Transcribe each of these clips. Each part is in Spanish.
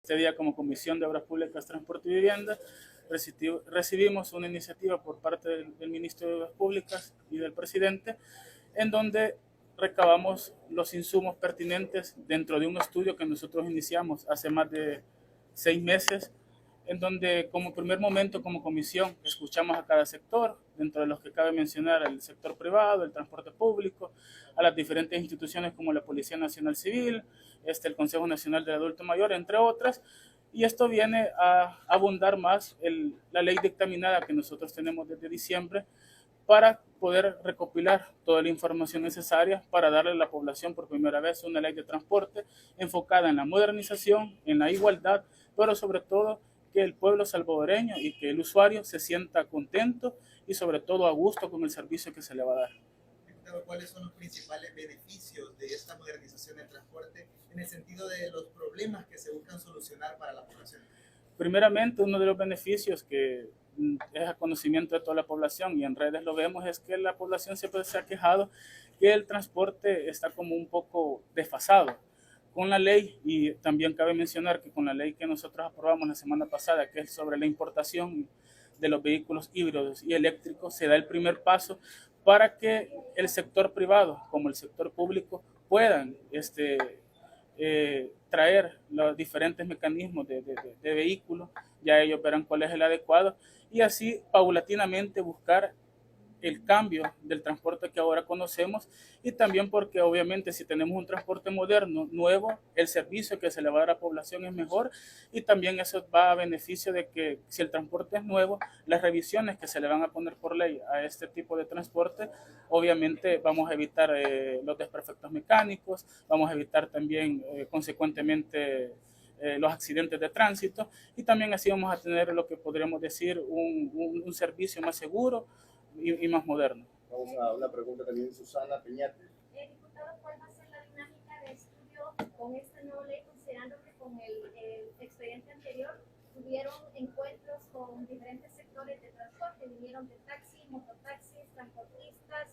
Este día, como Comisión de Obras Públicas, Transporte y Vivienda, recibimos una iniciativa por parte del Ministro de Obras Públicas y del Presidente, en donde recabamos los insumos pertinentes dentro de un estudio que nosotros iniciamos hace más de 6 meses, en donde como primer momento, como comisión, escuchamos a cada sector, dentro de los que cabe mencionar el sector privado, el transporte público, a las diferentes instituciones como la Policía Nacional Civil, el Consejo Nacional del Adulto Mayor, entre otras, y esto viene a abundar más la ley dictaminada que nosotros tenemos desde diciembre, para poder recopilar toda la información necesaria para darle a la población por primera vez una ley de transporte enfocada en la modernización, en la igualdad, pero sobre todo que el pueblo salvadoreño y que el usuario se sienta contento y sobre todo a gusto con el servicio que se le va a dar. ¿Cuáles son los principales beneficios de esta modernización del transporte en el sentido de los problemas que se buscan solucionar para la población? Primeramente, uno de los beneficios que es a conocimiento de toda la población y en redes lo vemos es que la población siempre se ha quejado que el transporte está como un poco desfasado con la ley, y también cabe mencionar que con la ley que nosotros aprobamos la semana pasada, que es sobre la importación de los vehículos híbridos y eléctricos, se da el primer paso para que el sector privado como el sector público puedan traer los diferentes mecanismos de vehículos, ya ellos verán cuál es el adecuado, y así paulatinamente buscar el cambio del transporte que ahora conocemos, y también porque obviamente si tenemos un transporte moderno, nuevo, el servicio que se le va a dar a la población es mejor, y también eso va a beneficio de que si el transporte es nuevo, las revisiones que se le van a poner por ley a este tipo de transporte, obviamente vamos a evitar los desperfectos mecánicos, vamos a evitar también consecuentemente los accidentes de tránsito, y también así vamos a tener lo que podríamos decir un servicio más seguro y más moderno. Vamos a una pregunta también de Susana Peñate. Diputado, ¿cuál va a ser la dinámica de estudio con esta nueva ley, considerando que con el expediente anterior tuvieron encuentros con diferentes sectores de transporte, vinieron de taxis, mototaxis, transportistas,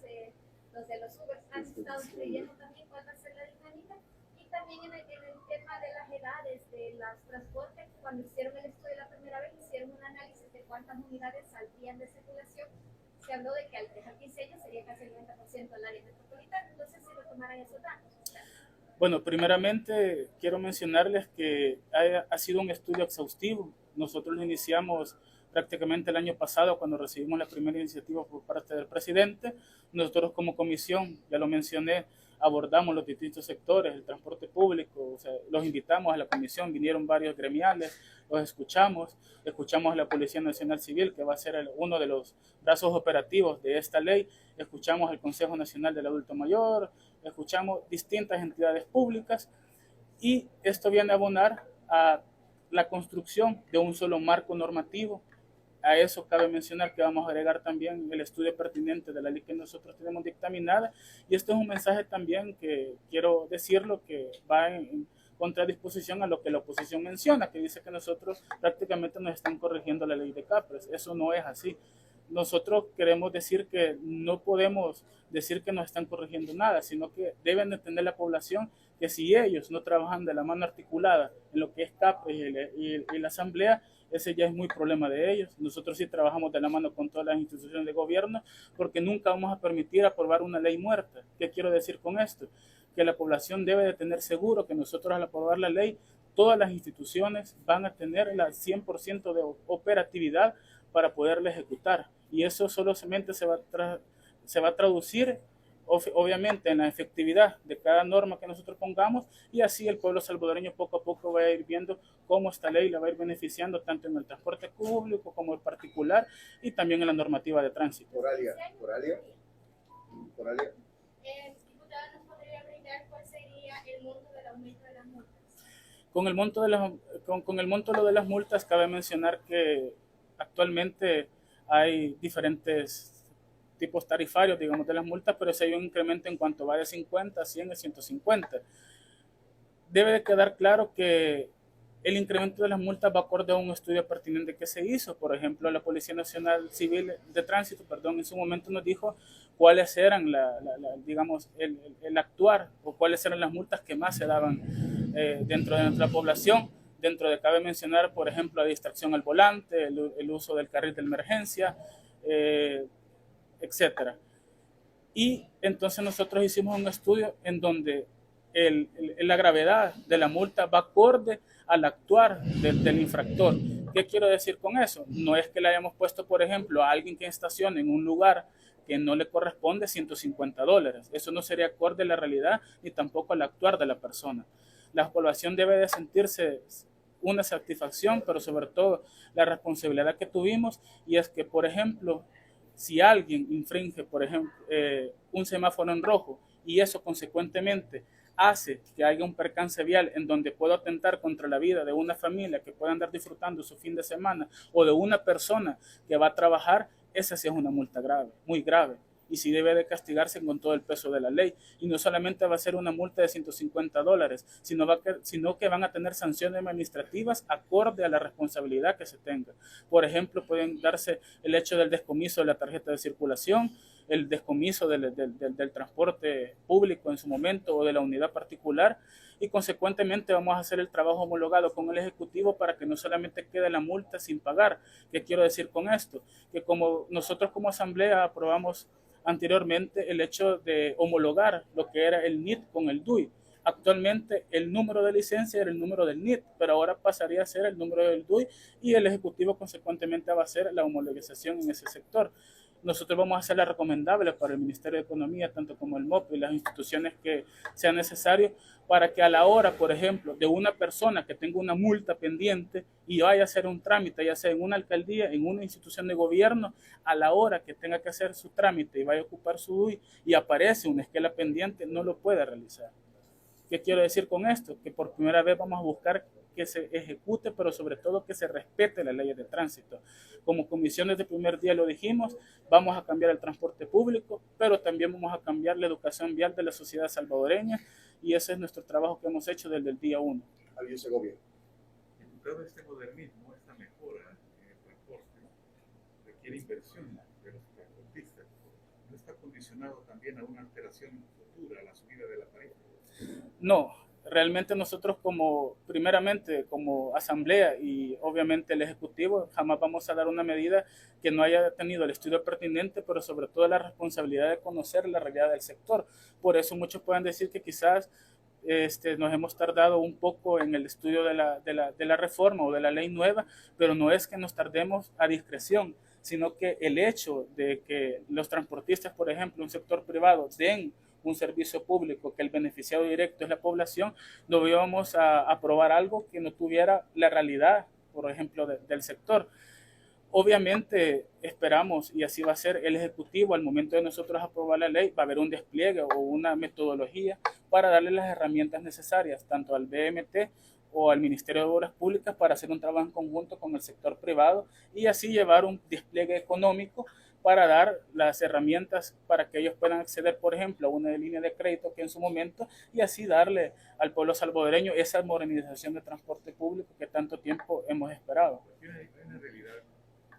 los de los Uber han estado escribiendo también cuál va a ser la dinámica? Y también en el tema de las edades de los transportes, cuando hicieron el estudio la primera vez, hicieron un análisis de cuántas unidades saldrían de circulación. Se habló de que al dejar 15 años sería casi el 90% del área metropolitana. Entonces, si retomaran esos datos. Bueno, primeramente quiero mencionarles que ha sido un estudio exhaustivo. Nosotros lo iniciamos prácticamente el año pasado cuando recibimos la primera iniciativa por parte del presidente. Nosotros como comisión, ya lo mencioné, abordamos los distintos sectores, el transporte público, o sea, los invitamos a la comisión, vinieron varios gremiales, los escuchamos a la Policía Nacional Civil, que va a ser uno de los brazos operativos de esta ley, escuchamos al Consejo Nacional del Adulto Mayor, escuchamos distintas entidades públicas, y esto viene a abonar a la construcción de un solo marco normativo. A eso cabe mencionar que vamos a agregar también el estudio pertinente de la ley que nosotros tenemos dictaminada, y esto es un mensaje también que quiero decirlo, que va en contradisposición a lo que la oposición menciona, que dice que nosotros prácticamente nos están corrigiendo la ley de CAPRES. Eso no es así. Nosotros queremos decir que no podemos decir que nos están corrigiendo nada, sino que deben entender la población que si ellos no trabajan de la mano articulada en lo que es CAPRES y la Asamblea, ese ya es muy problema de ellos. Nosotros sí trabajamos de la mano con todas las instituciones de gobierno, porque nunca vamos a permitir aprobar una ley muerta. ¿Qué quiero decir con esto? Que la población debe de tener seguro que nosotros al aprobar la ley, todas las instituciones van a tener la 100% de operatividad para poderla ejecutar. Y eso solamente se va a traducir obviamente en la efectividad de cada norma que nosotros pongamos, y así el pueblo salvadoreño poco a poco va a ir viendo cómo esta ley la va a ir beneficiando tanto en el transporte público como en particular, y también en la normativa de tránsito. Coralia. Diputada, ¿nos podría brindar cuál sería el monto del aumento de las multas? Con el monto de las multas, cabe mencionar que actualmente hay diferentes tipos tarifarios, digamos, de las multas, pero si hay un incremento en cuanto va de 50, 100 a 150. Debe de quedar claro que el incremento de las multas va acorde a un estudio pertinente que se hizo. Por ejemplo, la Policía Nacional Civil de Tránsito, en su momento nos dijo cuáles eran digamos, el actuar, o cuáles eran las multas que más se daban dentro de nuestra población. Dentro de cabe mencionar, por ejemplo, la distracción al volante, el uso del carril de emergencia, etcétera. Y entonces nosotros hicimos un estudio en donde la gravedad de la multa va acorde al actuar del infractor. ¿Qué quiero decir con eso? No es que le hayamos puesto, por ejemplo, a alguien que estacione en un lugar que no le corresponde $150. Eso no sería acorde a la realidad ni tampoco al actuar de la persona. La población debe de sentirse una satisfacción, pero sobre todo la responsabilidad que tuvimos, y es que, por ejemplo, si alguien infringe, por ejemplo, un semáforo en rojo y eso consecuentemente hace que haya un percance vial en donde pueda atentar contra la vida de una familia que pueda andar disfrutando su fin de semana o de una persona que va a trabajar, esa sí es una multa grave, muy grave. Y sí debe de castigarse con todo el peso de la ley. Y no solamente va a ser una multa de $150, sino que van a tener sanciones administrativas acorde a la responsabilidad que se tenga. Por ejemplo, pueden darse el hecho del descomiso de la tarjeta de circulación, el descomiso del transporte público en su momento o de la unidad particular, y consecuentemente vamos a hacer el trabajo homologado con el Ejecutivo para que no solamente quede la multa sin pagar. ¿Qué quiero decir con esto? Que como nosotros como Asamblea aprobamos anteriormente el hecho de homologar lo que era el NIT con el DUI. Actualmente el número de licencia era el número del NIT, pero ahora pasaría a ser el número del DUI y el Ejecutivo consecuentemente va a hacer la homologación en ese sector. Nosotros vamos a hacer las recomendables para el Ministerio de Economía, tanto como el MOP y las instituciones que sean necesarias, para que a la hora, por ejemplo, de una persona que tenga una multa pendiente y vaya a hacer un trámite, ya sea en una alcaldía, en una institución de gobierno, a la hora que tenga que hacer su trámite y vaya a ocupar su DUI y aparece una esquela pendiente, no lo puede realizar. ¿Qué quiero decir con esto? Que por primera vez vamos a buscar que se ejecute, pero sobre todo que se respete las leyes de tránsito. Como comisión desde el primer día lo dijimos, vamos a cambiar el transporte público, pero también vamos a cambiar la educación vial de la sociedad salvadoreña, y ese es nuestro trabajo que hemos hecho desde el día 1. Javier Segovia. Todo este modernismo, esta mejora en el transporte, requiere inversión de los transportistas. ¿No está condicionado también a una alteración futura, a la subida de la tarifa? No, realmente nosotros primeramente como Asamblea y obviamente el Ejecutivo, jamás vamos a dar una medida que no haya tenido el estudio pertinente, pero sobre todo la responsabilidad de conocer la realidad del sector. Por eso muchos pueden decir que quizás nos hemos tardado un poco en el estudio de la reforma o de la ley nueva, pero no es que nos tardemos a discreción, sino que el hecho de que los transportistas, por ejemplo, un sector privado, den un servicio público, que el beneficiado directo es la población, no íbamos a aprobar algo que no tuviera la realidad, por ejemplo, del sector. Obviamente esperamos, y así va a ser el Ejecutivo, al momento de nosotros aprobar la ley, va a haber un despliegue o una metodología para darle las herramientas necesarias, tanto al BMT o al Ministerio de Obras Públicas, para hacer un trabajo en conjunto con el sector privado y así llevar un despliegue económico para dar las herramientas para que ellos puedan acceder, por ejemplo, a una línea de crédito que en su momento, y así darle al pueblo salvadoreño esa modernización de transporte público que tanto tiempo hemos esperado. Hay una realidad,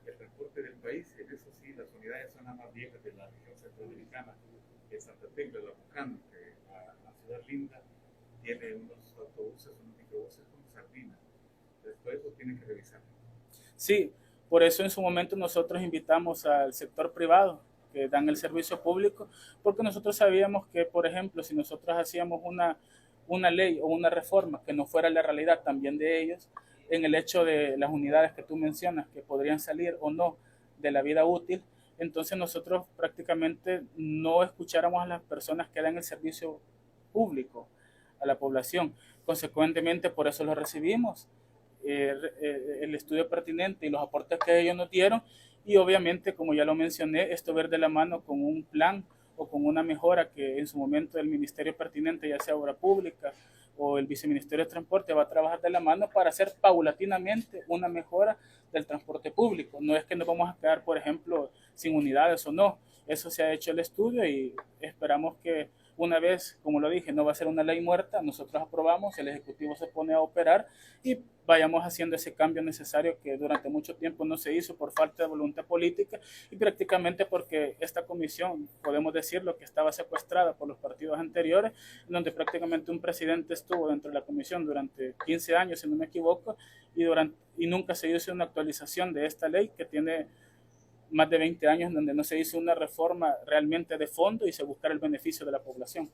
el transporte del país, en eso sí, las unidades son las más viejas de la región centroamericana, que Santa Tecla, la Bucán, la Ciudad Linda, tiene unos autobuses, unos microbuses con sardinas. Entonces, todo eso tiene que revisar. Sí. Por eso en su momento nosotros invitamos al sector privado que dan el servicio público, porque nosotros sabíamos que, por ejemplo, si nosotros hacíamos una ley o una reforma que no fuera la realidad también de ellos, en el hecho de las unidades que tú mencionas, que podrían salir o no de la vida útil, entonces nosotros prácticamente no escucháramos a las personas que dan el servicio público a la población. Consecuentemente, por eso lo recibimos. El estudio pertinente y los aportes que ellos nos dieron, y obviamente, como ya lo mencioné, esto ver de la mano con un plan o con una mejora que en su momento el ministerio pertinente, ya sea Obra Pública o el Viceministerio de Transporte, va a trabajar de la mano para hacer paulatinamente una mejora del transporte público. No es que nos vamos a quedar, por ejemplo, sin unidades o no. Eso se ha hecho el estudio y esperamos que una vez, como lo dije, no va a ser una ley muerta, nosotros aprobamos, el Ejecutivo se pone a operar y vayamos haciendo ese cambio necesario que durante mucho tiempo no se hizo por falta de voluntad política y prácticamente porque esta comisión, podemos decirlo, que estaba secuestrada por los partidos anteriores, donde prácticamente un presidente estuvo dentro de la comisión durante 15 años, si no me equivoco, y nunca se hizo una actualización de esta ley que tiene más de 20 años, donde no se hizo una reforma realmente de fondo y se buscara el beneficio de la población.